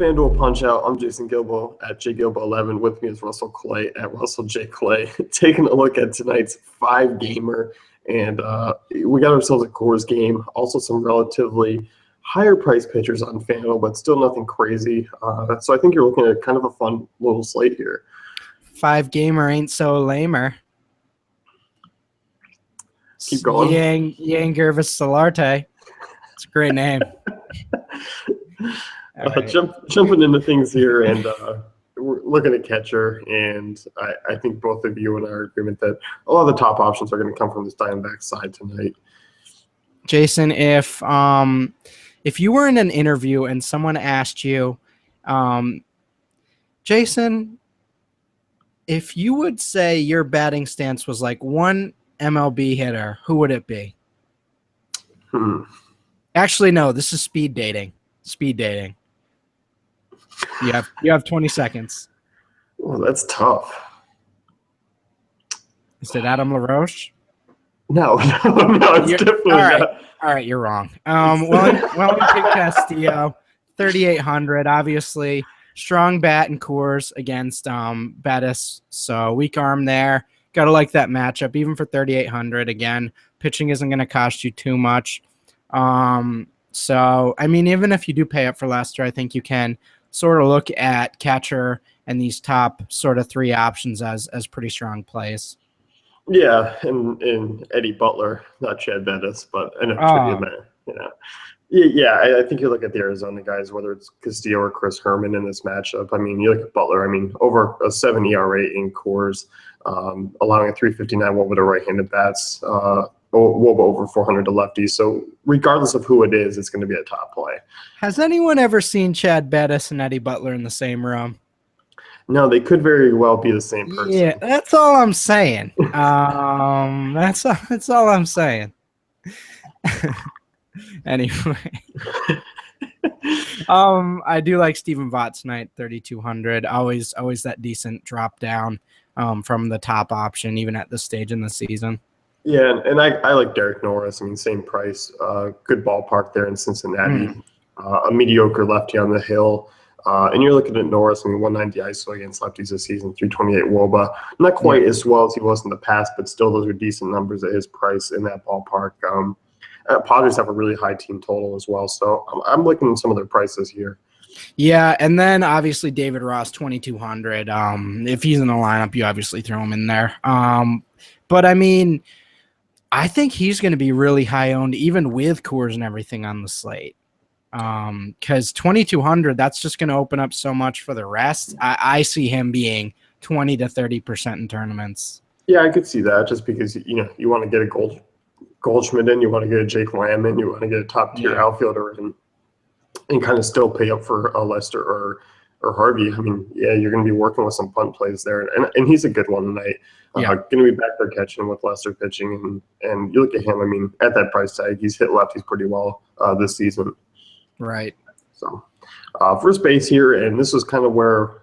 FanDuel Punch Out. I'm Jason Gilbo at JGilbo11. With me is Russell Clay at Russell J. Clay. Taking a look at tonight's 5-gamer. And we got ourselves a Coors game. Also some relatively higher price pitchers on FanDuel, but still nothing crazy. So I think you're looking at kind of a fun little slate here. 5-gamer ain't so lamer. Keep going. Yang Gervis Solarte. It's a great name. Right. Jumping into things here, and we're looking at catcher, and I think both of you and I are in agreement that a lot of the top options are going to come from this Diamondback side tonight. Jason, if you were in an interview and someone asked you, Jason, if you would say your batting stance was like one MLB hitter, who would it be? Actually, no, this is speed dating. Speed dating. You have 20 seconds. Well, that's tough. Is it Adam LaRoche? No, it's definitely not. All right, you're wrong. Wellington Castillo, 3,800. Obviously, strong bat and Coors against Bettis. So weak arm there. Got to like that matchup, even for 3,800. Again, pitching isn't going to cost you too much. So, I mean, even if you do pay up for Lester, I think you can sort of look at catcher and these top sort of 3 options as pretty strong plays. Yeah, and Eddie Butler, not Chad Bettis, but an trivia man, Yeah, I think you look at the Arizona guys, whether it's Castillo or Chris Herman in this matchup. I mean, you look at Butler. I mean, over a 7 ERA in Coors, allowing a 3.59 WOBA to right-handed bats, WOBA over 400 to lefties. So regardless of who it is, it's going to be a top play. Has anyone ever seen Chad Bettis and Eddie Butler in the same room? No, they could very well be the same person. Yeah, that's all I'm saying. That's all I'm saying. Anyway, I do like Stephen Vaught tonight, 3,200. Always that decent drop down from the top option, even at this stage in the season. Yeah, and I like Derek Norris. I mean, same price, good ballpark there in Cincinnati. A mediocre lefty on the hill. And you're looking at Norris, I mean, 190 ISO against lefties this season, 328 WOBA. Not quite as well as he was in the past, but still those are decent numbers at his price in that ballpark. Padres have a really high team total as well, so I'm looking at some of their prices here. Yeah, and then obviously David Ross, 2,200. If he's in the lineup, you obviously throw him in there. But, I mean, I think he's going to be really high owned, even with Coors and everything on the slate. Because 2,200, that's just going to open up so much for the rest. I see him being 20 to 30% in tournaments. Yeah, I could see that just because, you want to get a Goldschmidt in, you want to get a Jake Lamb in, you want to get a top-tier outfielder in, and kind of still pay up for a Lester or Harvey. I mean, yeah, you're going to be working with some punt plays there, and he's a good one tonight. Going to be back there catching with Lester pitching, and you look at him, I mean, at that price tag, he's hit lefties pretty well this season. Right. So first base here, and this is kind of where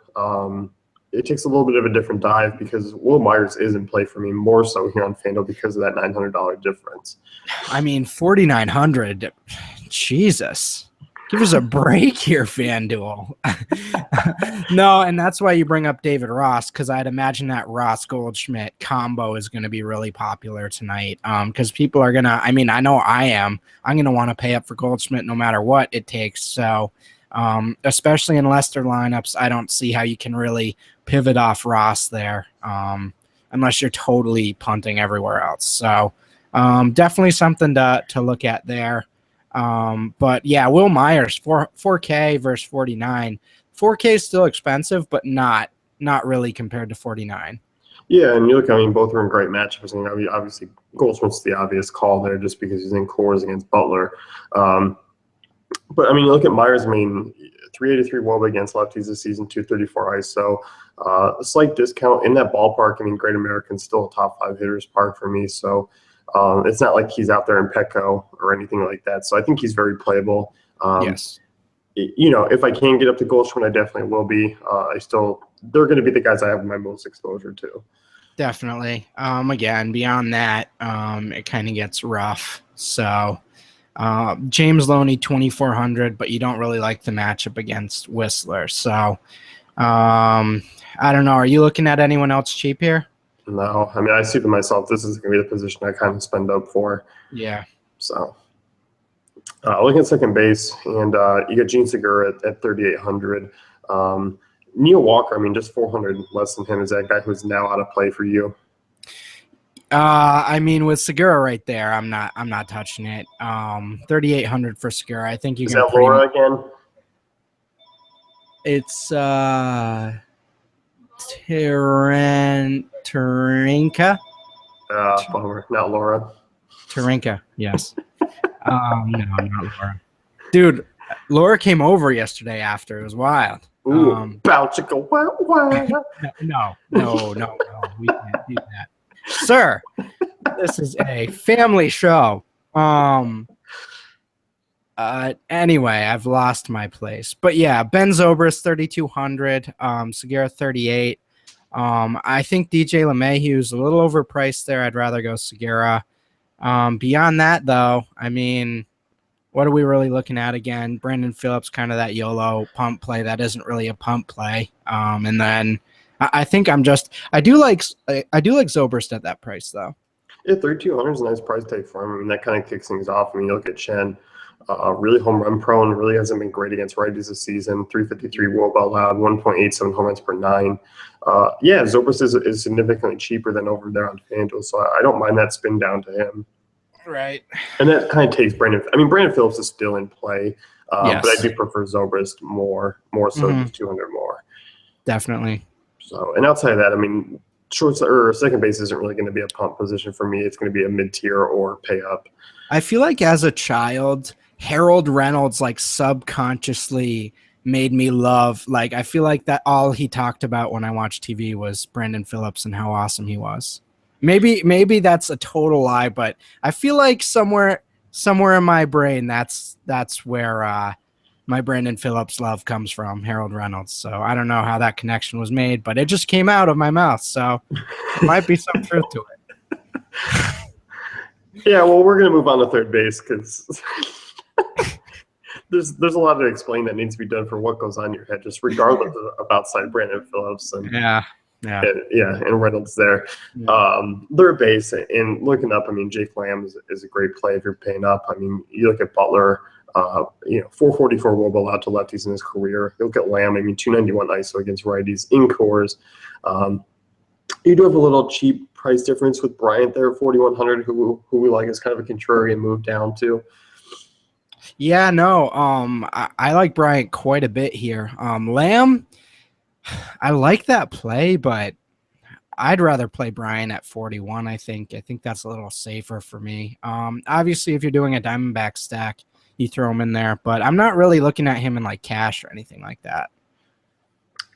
it takes a little bit of a different dive because Will Myers is in play for me more so here on FanDuel because of that $900 difference. I mean, 4,900. Jesus. Give us a break here, FanDuel. No, and that's why you bring up David Ross, because I'd imagine that Ross-Goldschmidt combo is going to be really popular tonight because people are going to – I mean, I know I am. I'm going to want to pay up for Goldschmidt no matter what it takes. So, especially in Lester lineups, I don't see how you can really pivot off Ross there unless you're totally punting everywhere else. So, definitely something to look at there. But yeah, Will Myers, 4K versus 49. 4K is still expensive, but not really compared to 49. Yeah, and you look, I mean, both are in great matchups. I mean, obviously, Goldschmidt's the obvious call there just because he's in Coors against Butler. But, I mean, you look at Myers, I mean, 383 WOBA against lefties this season, 234 ISO. A slight discount in that ballpark. I mean, Great American's still a top 5 hitters park for me, so it's not like he's out there in Petco or anything like that. So I think he's very playable. Yes. If I can get up to Goldschmidt, I definitely will be. They're going to be the guys I have my most exposure to. Definitely. Again, beyond that, it kind of gets rough. So, James Loney 2,400, but you don't really like the matchup against Whistler. So I don't know. Are you looking at anyone else cheap here? No, I mean, I see to myself, this is going to be the position I kind of spend up for. Yeah. So looking at second base, and you got Gene Segura at 3,800. Neil Walker, I mean, just 400 less than him. Is that guy who's now out of play for you? I mean, with Segura right there, I'm not touching it. 3,800 for Segura. I think you Is can. that Laura again? It's Tarinka. Bummer, not Laura. Tarinka, yes. No, not Laura. Dude, Laura came over yesterday after. It was wild. Ooh, bow chicka wow wow. No, we can't do that. Sir, this is a family show. Anyway, I've lost my place. But yeah, Ben Zobrist 3,200, Segura 38. I think DJ LeMahieu's a little overpriced there. I'd rather go Segura. Beyond that, though, I mean, what are we really looking at again? Brandon Phillips, kind of that YOLO pump play that isn't really a pump play. And then I think I do like Zobrist at that price, though. Yeah, 3,200 is a nice price tag for him. I mean, that kind of kicks things off. I mean, you look at Chen, really home run prone, really hasn't been great against righties this season. 353 WOBA allowed, 1.87 home runs per 9. Yeah, Zobrist is significantly cheaper than over there on FanDuel, so I don't mind that spin down to him. Right. And that kind of takes Brandon. I mean, Brandon Phillips is still in play, yes. But I do prefer Zobrist more so just 200 more. Definitely. So, and outside of that, I mean, shorts or second base isn't really going to be a pump position for me. It's going to be a mid-tier or pay up. I feel like as a child, Harold Reynolds like subconsciously made me love. Like, I feel like that all he talked about when I watched TV was Brandon Phillips and how awesome he was. Maybe that's a total lie, but I feel like somewhere in my brain that's where my Brandon Phillips love comes from, Harold Reynolds. So I don't know how that connection was made, but it just came out of my mouth. So there might be some truth to it. Yeah, well, we're going to move on to third base because there's a lot to explain that needs to be done for what goes on in your head, just regardless of outside Brandon Phillips. And and Reynolds there. Yeah. Third base, and looking up, I mean, Jake Lamb is a great play if you're paying up. I mean, you look at Butler, 444 WOBA allowed to lefties in his career. You look at Lamb, I mean, 291 ISO against righties in cores. You do have a little cheap price difference with Bryant there, 4,100, who we like is kind of a contrarian move down to. Yeah, no, I like Bryant quite a bit here. Lamb, I like that play, but I'd rather play Bryant at 41. I think that's a little safer for me. Obviously, if you're doing a Diamondback stack, you throw him in there, but I'm not really looking at him in like cash or anything like that.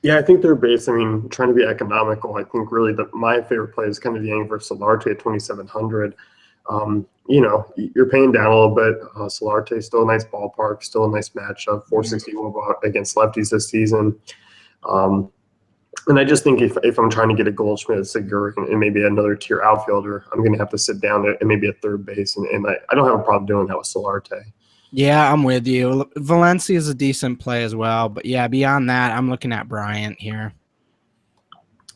Yeah, I think they're based. I mean, trying to be economical. I think really my favorite play is kind of Yang versus Solarte at 2,700. You're paying down a little bit. Solarte still a nice ballpark, still a nice matchup. 460 against lefties this season. And I just think if I'm trying to get a Goldschmidt, Segura, and maybe another tier outfielder, I'm going to have to sit down and maybe a third base. And I don't have a problem doing that with Solarte. Yeah, I'm with you. Valencia is a decent play as well. But, yeah, beyond that, I'm looking at Bryant here.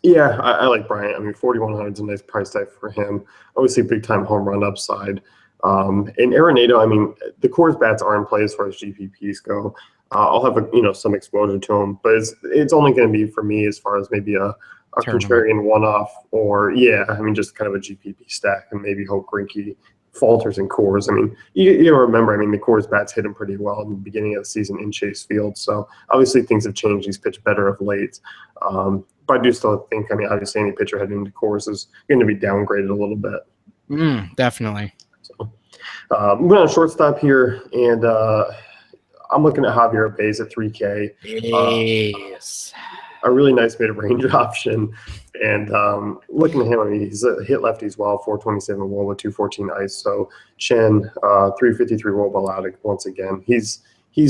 Yeah, I like Bryant. I mean, 4,100 is a nice price tag for him. Obviously, big-time home run upside. And Arenado, I mean, the Coors bats are in play as far as GPPs go. I'll have some exposure to him, but it's only going to be for me as far as maybe a contrarian one-off or just kind of a GPP stack and maybe hope Greinke falters in Coors. I mean, you remember, I mean, the Coors bats hit him pretty well in the beginning of the season in Chase Field. So obviously things have changed. He's pitched better of late. But I do still think, I mean, obviously any pitcher heading into Coors is going to be downgraded a little bit. Definitely. So moving on to shortstop here, and I'm looking at Javier Baez at 3K. Yes. A really nice mid-range option. And looking at him, I mean, he's a hit lefties well, 427 WOBA, 214 ISO. Chen, 353 WOBA allowed once again. He's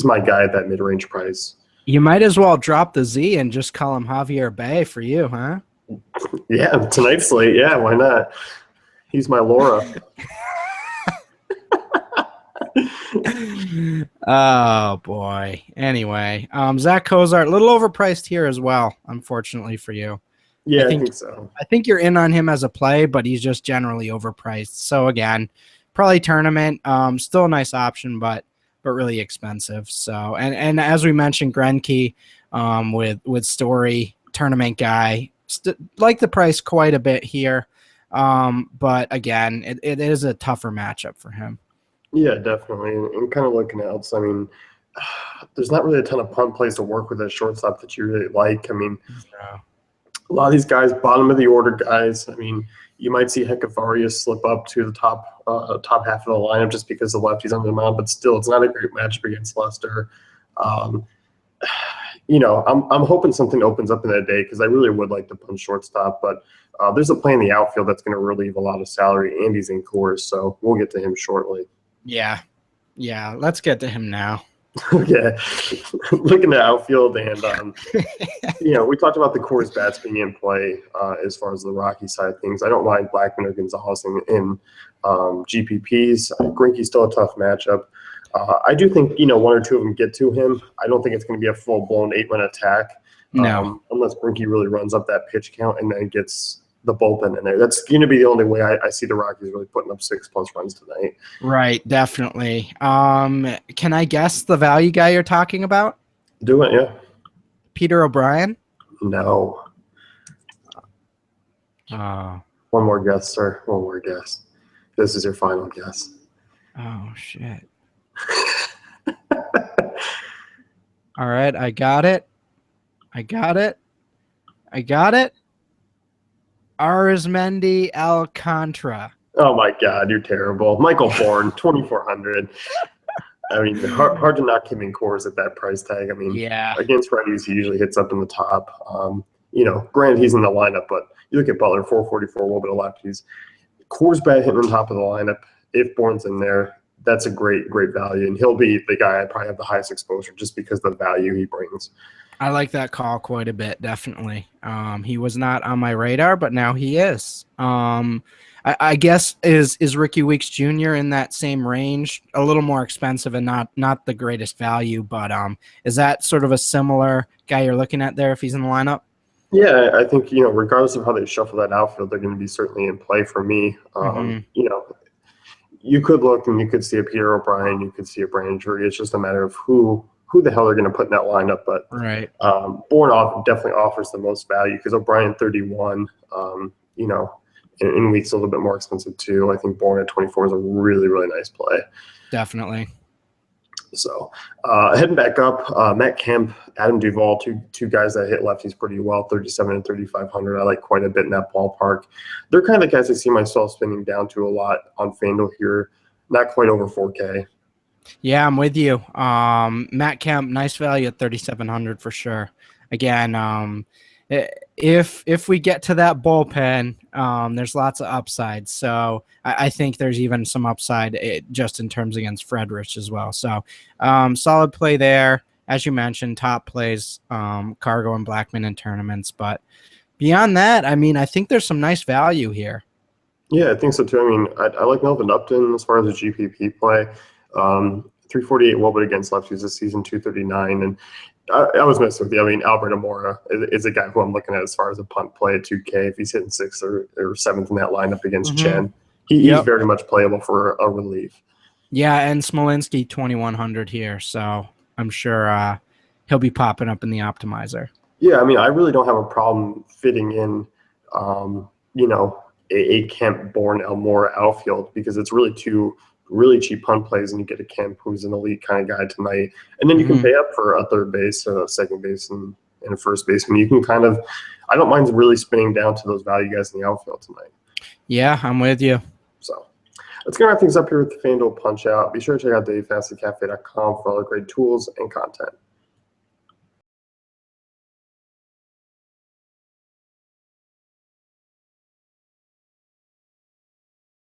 my guy at that mid-range price. You might as well drop the Z and just call him Javier Baez for you, huh? Yeah, tonight's slate. Yeah, why not? He's my Laura. Oh boy. Anyway, Zach Cozart, a little overpriced here as well, unfortunately for you. Yeah, I think so. I think you're in on him as a play, but he's just generally overpriced. So again, probably tournament. Still a nice option, but really expensive. So and as we mentioned, Greinke, with Story, tournament guy, like the price quite a bit here. But again, it is a tougher matchup for him. Yeah, definitely. And kind of looking else, I mean, there's not really a ton of punt plays to work with at shortstop that you really like. I mean, Yeah. a lot of these guys, bottom of the order guys. I mean, you might see Heckavarius slip up to the top half of the lineup just because the lefties on the mound, but still, it's not a great matchup against Lester. Um, I'm hoping something opens up in that day because I really would like to punch shortstop, but there's a play in the outfield that's going to relieve a lot of salary. Andy's in course, so we'll get to him shortly. Yeah. Let's get to him now. Okay, looking at outfield and we talked about the Coors bats being in play as far as the Rocky side of things. I don't mind Blackman or Gonzalez in GPPs. Greinke's still a tough matchup. I do think one or two of them get to him. I don't think it's going to be a full blown 8-run attack. No. Unless Greinke really runs up that pitch count and then gets the bullpen in there. That's going to be the only way I see the Rockies really putting up 6+ runs tonight. Right, definitely. Can I guess the value guy you're talking about? Do it, yeah. Peter O'Brien? No. Oh. One more guess, sir. One more guess. This is your final guess. Oh, shit. All right, I got it. Arizmendi Alcantara. Oh my God, you're terrible. Michael Bourne, 2,400. I mean, hard to knock him in Coors at that price tag. I mean, Yeah. Against righties, he usually hits up in the top. Granted, he's in the lineup, but you look at Butler, 444, a little bit of lefties. Coors bat hitting on top of the lineup. If Bourne's in there, that's a great value, and he'll be the guy I probably have the highest exposure just because of the value he brings. I like that call quite a bit, definitely. He was not on my radar, but now he is. I guess is Ricky Weeks Jr. in that same range, a little more expensive and not the greatest value, but is that sort of a similar guy you're looking at there if he's in the lineup? Yeah, I think regardless of how they shuffle that outfield, they're going to be certainly in play for me. You could look and you could see a Peter O'Brien, you could see a Brandon Drury. It's just a matter of who the hell they're going to put in that lineup. But right. Bourne definitely offers the most value because O'Brien 31, in Weeks a little bit more expensive too. I think Bourne at 24 is a really, really nice play. Definitely. So heading back up, Matt Kemp, Adam Duvall, two guys that hit lefties pretty well, 37 and 3,500. I like quite a bit in that ballpark. They're kind of the guys I see myself spinning down to a lot on FanDuel here, not quite over 4K. Yeah, I'm with you. Matt Kemp, nice value at 3,700 for sure. Again, if we get to that bullpen, there's lots of upside. So I think there's even some upside just in terms against Frederich as well. So solid play there. As you mentioned, top plays, Cargo and Blackman in tournaments. But beyond that, I mean, I think there's some nice value here. Yeah, I think so too. I mean, I like Melvin Upton as far as a GPP play. 348 Wobit against lefties this season, 239. And I was messing with you. I mean, Albert Amora is a guy who I'm looking at as far as a punt play at 2K. If he's hitting 6th or 7th in that lineup against Chen, he's very much playable for a relief. Yeah, and Smolinski 2,100 here. So I'm sure he'll be popping up in the optimizer. Yeah, I mean, I really don't have a problem fitting in, a Kemp Bourne Elmore outfield because it's really two really cheap punt plays, and you get a Kemp who's an elite kind of guy tonight, and then you can pay up for a third base, a second base, and a first baseman. You can I don't mind really spinning down to those value guys in the outfield tonight. Yeah, I'm with you. So let's get wrap things up here with the FanDuel Punch Out. Be sure to check out DaveFantasyCafe.com for all the great tools and content.